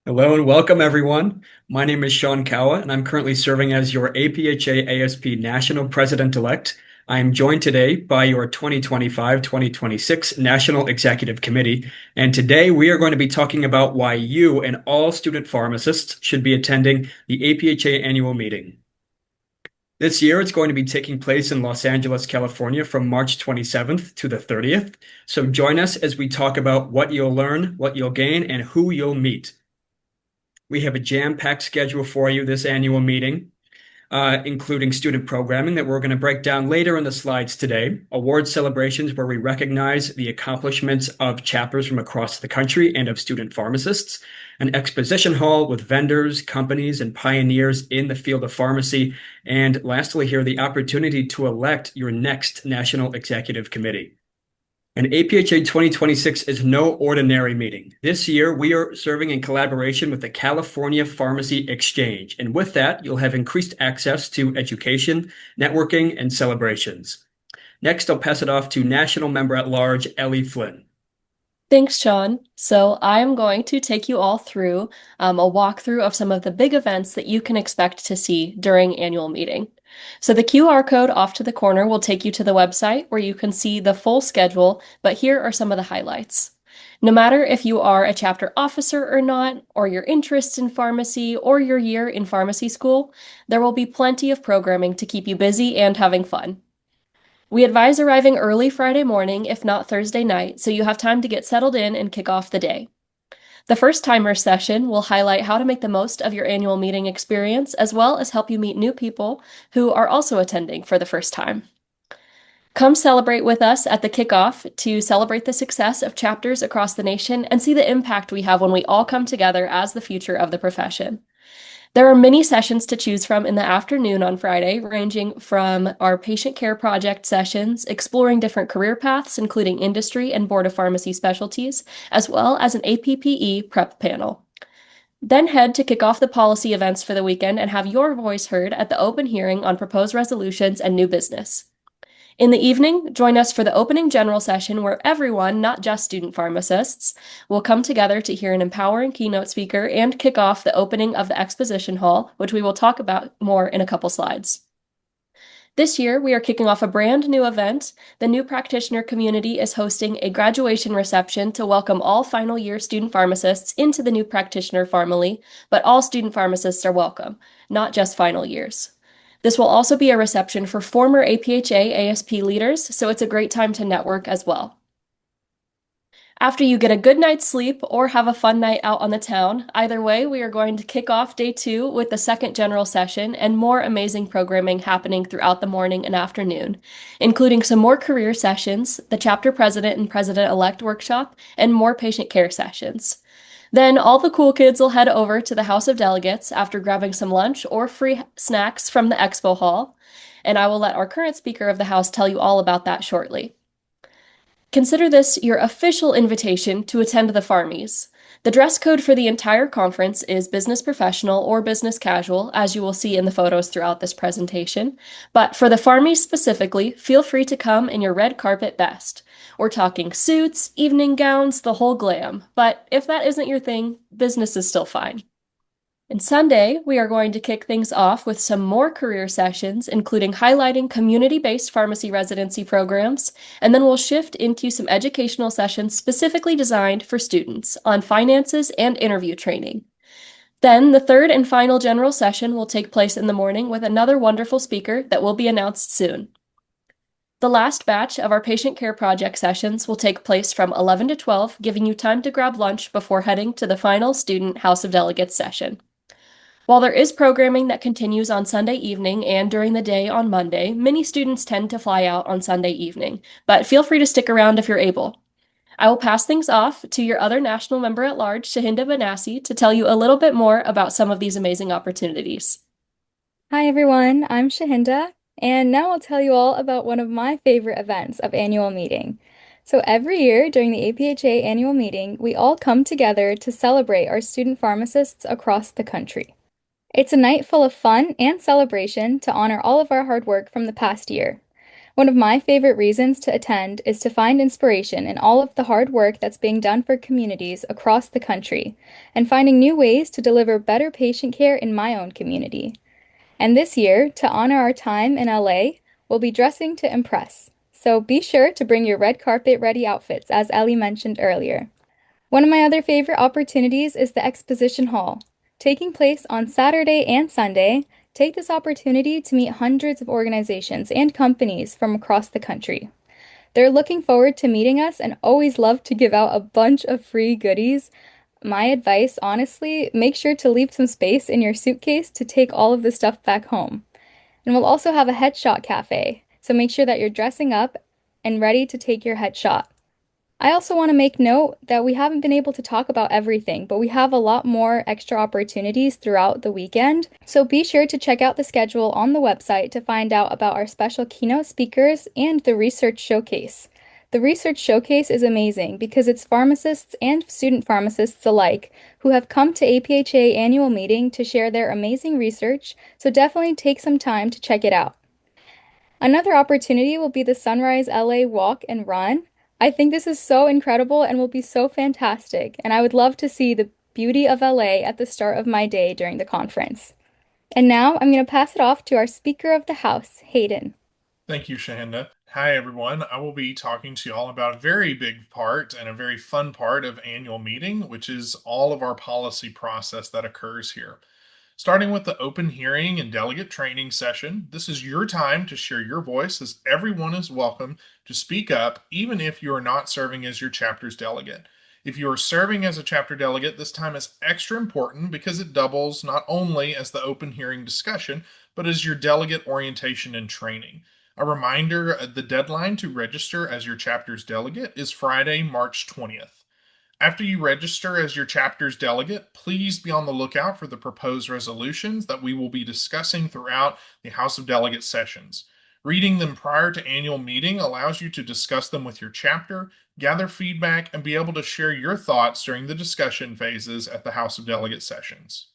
Hello and welcome, everyone. My name is Sean Kawa, and I'm currently serving as your APHA ASP National President-elect. I am joined today by your 2025-2026 National Executive Committee, and today we are going to be talking about why you and all student pharmacists should be attending the APHA annual meeting. This year, it's going to be taking place in Los Angeles, California from March 27th to the 30th. So join us as we talk about what you'll learn, what you'll gain, and who you'll meet. We have a jam-packed schedule for you this annual meeting, including student programming that we're going to break down later in the slides today, award celebrations where we recognize the accomplishments of chapters from across the country and of student pharmacists, an exposition hall with vendors, companies, and pioneers in the field of pharmacy, and lastly here, the opportunity to elect your next National Executive Committee. And APhA 2026 is no ordinary meeting. This year, we are serving in collaboration with the California Pharmacy Exchange. And with that, you'll have increased access to education, networking, and celebrations. Next, I'll pass it off to National Member at Large, Ellie Flynn. Thanks, Sean. So I'm going to take you all through a walkthrough of some of the big events that you can expect to see during annual meeting. So the QR code off to the corner will take you to the website where you can see the full schedule, but here are some of the highlights. No matter if you are a chapter officer or not, or your interest in pharmacy, or your year in pharmacy school, there will be plenty of programming to keep you busy and having fun. We advise arriving early Friday morning, if not Thursday night, so you have time to get settled in and kick off the day. The first timer session will highlight how to make the most of your annual meeting experience, as well as help you meet new people who are also attending for the first time. Come celebrate with us at the kickoff to celebrate the success of chapters across the nation and see the impact we have when we all come together as the future of the profession. There are many sessions to choose from in the afternoon on Friday, ranging from our patient care project sessions, exploring different career paths, including industry and board of pharmacy specialties, as well as an APPE prep panel. Then head to kick off the policy events for the weekend and have your voice heard at the open hearing on proposed resolutions and new business. In the evening, join us for the opening general session where everyone, not just student pharmacists, will come together to hear an empowering keynote speaker and kick off the opening of the Exposition Hall, which we will talk about more in a couple slides. This year, we are kicking off a brand new event. The new practitioner community is hosting a graduation reception to welcome all final year student pharmacists into the new practitioner family, but all student pharmacists are welcome, not just final years. This will also be a reception for former APHA ASP leaders, so it's a great time to network as well. After you get a good night's sleep or have a fun night out on the town, either way, we are going to kick off day 2 with the second general session and more amazing programming happening throughout the morning and afternoon, including some more career sessions, the chapter president and president-elect workshop, and more patient care sessions. Then all the cool kids will head over to the House of Delegates after grabbing some lunch or free snacks from the expo hall, and I will let our current Speaker of the House tell you all about that shortly. Consider this your official invitation to attend the Pharmies. The dress code for the entire conference is business professional or business casual, as you will see in the photos throughout this presentation. But for the Pharmies specifically, feel free to come in your red carpet best. We're talking suits, evening gowns, the whole glam. But if that isn't your thing, business is still fine. And Sunday, we are going to kick things off with some more career sessions, including highlighting community-based pharmacy residency programs, and then we'll shift into some educational sessions specifically designed for students on finances and interview training. Then the third and final general session will take place in the morning with another wonderful speaker that will be announced soon. The last batch of our patient care project sessions will take place from 11 to 12, giving you time to grab lunch before heading to the final student House of Delegates session. While there is programming that continues on Sunday evening and during the day on Monday, many students tend to fly out on Sunday evening, but feel free to stick around if you're able. I will pass things off to your other national member at large, Shahinda Banassi, to tell you a little bit more about some of these amazing opportunities. Hi everyone, I'm Shahinda, and now I'll tell you all about one of my favorite events of annual meeting. So every year during the APHA annual meeting, we all come together to celebrate our student pharmacists across the country. It's a night full of fun and celebration to honor all of our hard work from the past year. One of my favorite reasons to attend is to find inspiration in all of the hard work that's being done for communities across the country and finding new ways to deliver better patient care in my own community. And this year, to honor our time in LA, we'll be dressing to impress. So be sure to bring your red carpet ready outfits, as Ellie mentioned earlier. One of my other favorite opportunities is the Exposition Hall. Taking place on Saturday and Sunday, take this opportunity to meet hundreds of organizations and companies from across the country. They're looking forward to meeting us and always love to give out a bunch of free goodies. My advice, honestly, make sure to leave some space in your suitcase to take all of the stuff back home. And we'll also have a headshot cafe, so make sure that you're dressing up and ready to take your headshot. I also want to make note that we haven't been able to talk about everything, but we have a lot more extra opportunities throughout the weekend. So be sure to check out the schedule on the website to find out about our special keynote speakers and the research showcase. The research showcase is amazing because it's pharmacists and student pharmacists alike who have come to APHA annual meeting to share their amazing research, so definitely take some time to check it out. Another opportunity will be the Sunrise LA Walk and Run. I think this is so incredible and will be so fantastic, and I would love to see the beauty of LA at the start of my day during the conference. And now I'm going to pass it off to our Speaker of the House, Hayden. Thank you, Shahenda. Hi, everyone. I will be talking to you all about a very big part and a very fun part of annual meeting, which is all of our policy process that occurs here. Starting with the open hearing and delegate training session, this is your time to share your voice as everyone is welcome to speak up, even if you are not serving as your chapter's delegate. If you are serving as a chapter delegate, this time is extra important because it doubles not only as the open hearing discussion, but as your delegate orientation and training. A reminder, the deadline to register as your chapter's delegate is Friday, March 20th. After you register as your chapter's delegate, please be on the lookout for the proposed resolutions that we will be discussing throughout the House of Delegates sessions. Reading them prior to annual meeting allows you to discuss them with your chapter, gather feedback, and be able to share your thoughts during the discussion phases at the House of Delegates sessions.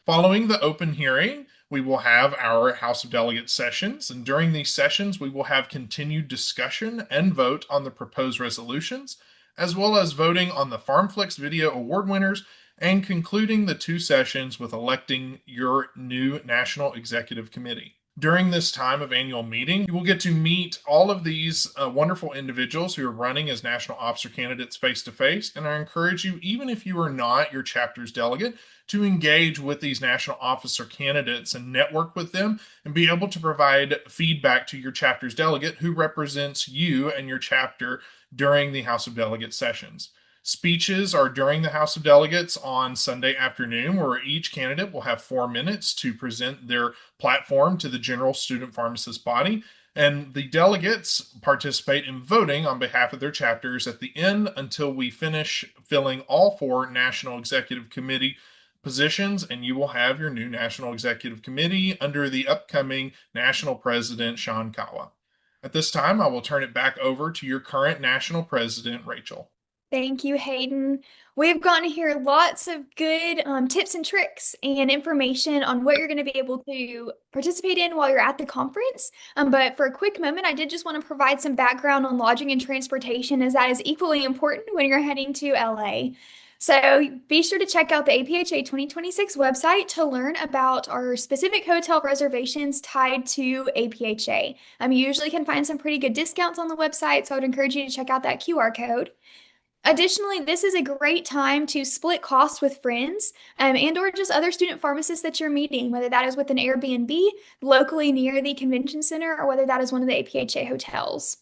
Following the open hearing, we will have our House of Delegates sessions, and during these sessions, we will have continued discussion and vote on the proposed resolutions, as well as voting on the FarmFlix Video Award winners and concluding the two sessions with electing your new National Executive Committee. During this time of annual meeting, you will get to meet all of these wonderful individuals who are running as national officer candidates face to face. And I encourage you, even if you are not your chapter's delegate, to engage with these national officer candidates and network with them and be able to provide feedback to your chapter's delegate who represents you and your chapter during the House of Delegates sessions. Speeches are during the House of Delegates on Sunday afternoon, where each candidate will have 4 minutes to present their platform to the general student pharmacist body. And the delegates participate in voting on behalf of their chapters at the end until we finish filling all 4 National Executive Committee positions, and you will have your new National Executive Committee under the upcoming National President, Sean Kawa. At this time, I will turn it back over to your current National President, Rachel. Thank you, Hayden. We've gotten to hear lots of good tips and tricks and information on what you're going to be able to participate in while you're at the conference. But for a quick moment, I did just want to provide some background on lodging and transportation, as that is equally important when you're heading to LA. So be sure to check out the APhA 2026 website to learn about our specific hotel reservations tied to APhA. You usually can find some pretty good discounts on the website, so I would encourage you to check out that QR code. Additionally, this is a great time to split costs with friends and or just other student pharmacists that you're meeting, whether that is with an Airbnb locally near the convention center or whether that is one of the APhA hotels.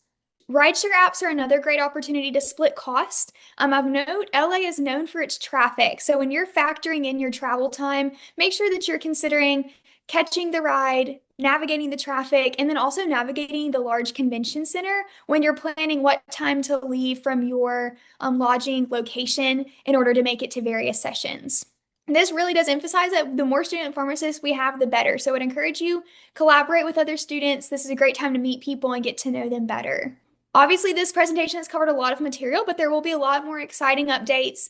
Rideshare apps are another great opportunity to split cost. Of note, LA is known for its traffic. So when you're factoring in your travel time, make sure that you're considering catching the ride, navigating the traffic, and then also navigating the large convention center when you're planning what time to leave from your lodging location in order to make it to various sessions. This really does emphasize that the more student pharmacists we have, the better. So I would encourage you, collaborate with other students. This is a great time to meet people and get to know them better. Obviously, this presentation has covered a lot of material, but there will be a lot more exciting updates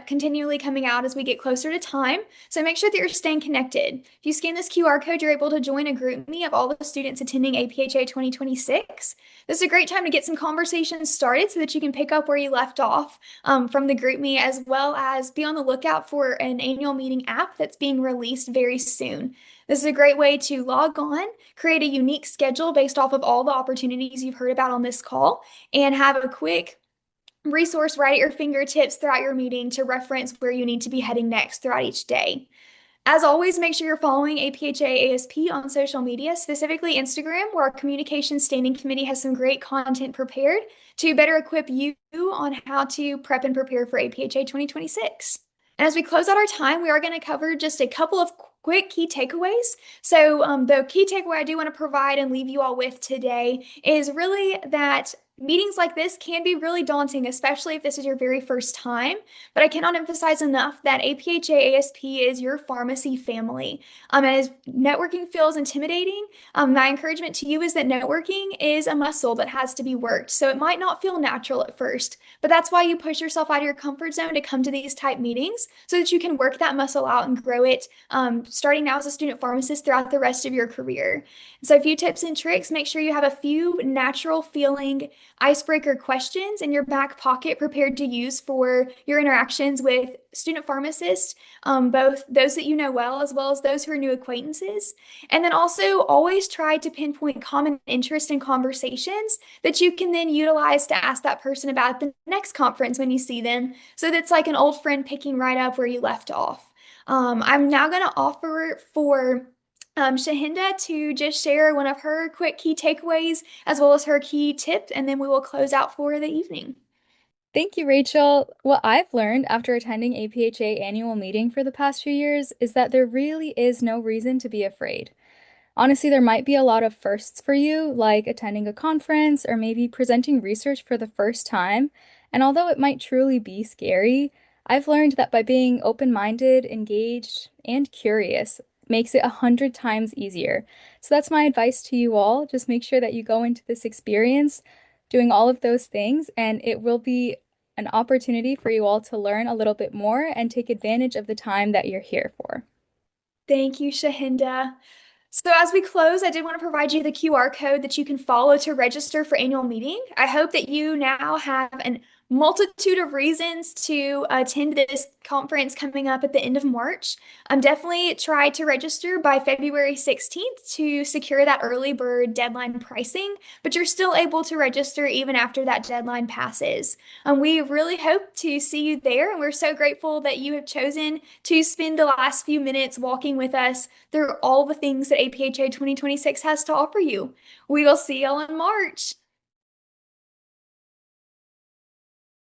continually coming out as we get closer to time. So make sure that you're staying connected. If you scan this QR code, you're able to join a GroupMe of all the students attending APhA 2026. This is a great time to get some conversations started so that you can pick up where you left off from the GroupMe, as well as be on the lookout for an annual meeting app that's being released very soon. This is a great way to log on, create a unique schedule based off of all the opportunities you've heard about on this call, and have a quick resource right at your fingertips throughout your meeting to reference where you need to be heading next throughout each day. As always, make sure you're following APhA ASP on social media, specifically Instagram, where our Communications Standing Committee has some great content prepared to better equip you on how to prep and prepare for APhA 2026. And as we close out our time, we are going to cover just a couple of quick key takeaways. So the key takeaway I do want to provide and leave you all with today is really that meetings like this can be really daunting, especially if this is your very first time. But I cannot emphasize enough that APhA ASP is your pharmacy family. As networking feels intimidating, my encouragement to you is that networking is a muscle that has to be worked. So it might not feel natural at first, but that's why you push yourself out of your comfort zone to come to these type meetings so that you can work that muscle out and grow it, starting now as a student pharmacist throughout the rest of your career. So a few tips and tricks: make sure you have a few natural feeling icebreaker questions in your back pocket prepared to use for your interactions with student pharmacists, both those that you know well as those who are new acquaintances. And then also always try to pinpoint common interest in conversations that you can then utilize to ask that person about the next conference when you see them. So that's like an old friend picking right up where you left off. I'm now going to offer for Shahinda to just share one of her quick key takeaways as well as her key tip, and then we will close out for the evening. Thank you, Rachel. What I've learned after attending APhA annual meeting for the past few years is that there really is no reason to be afraid. Honestly, there might be a lot of firsts for you, like attending a conference or maybe presenting research for the first time. And although it might truly be scary, I've learned that by being open-minded, engaged, and curious makes it 100 times easier. So that's my advice to you all. Just make sure that you go into this experience doing all of those things, and it will be an opportunity for you all to learn a little bit more and take advantage of the time that you're here for. Thank you, Shahinda. So as we close, I did want to provide you the QR code that you can follow to register for annual meeting. I hope that you now have a multitude of reasons to attend this conference coming up at the end of March. Definitely try to register by February 16th to secure that early bird deadline pricing, but you're still able to register even after that deadline passes. We really hope to see you there, and we're so grateful that you have chosen to spend the last few minutes walking with us through all the things that APhA 2026 has to offer you. We will see y'all in March.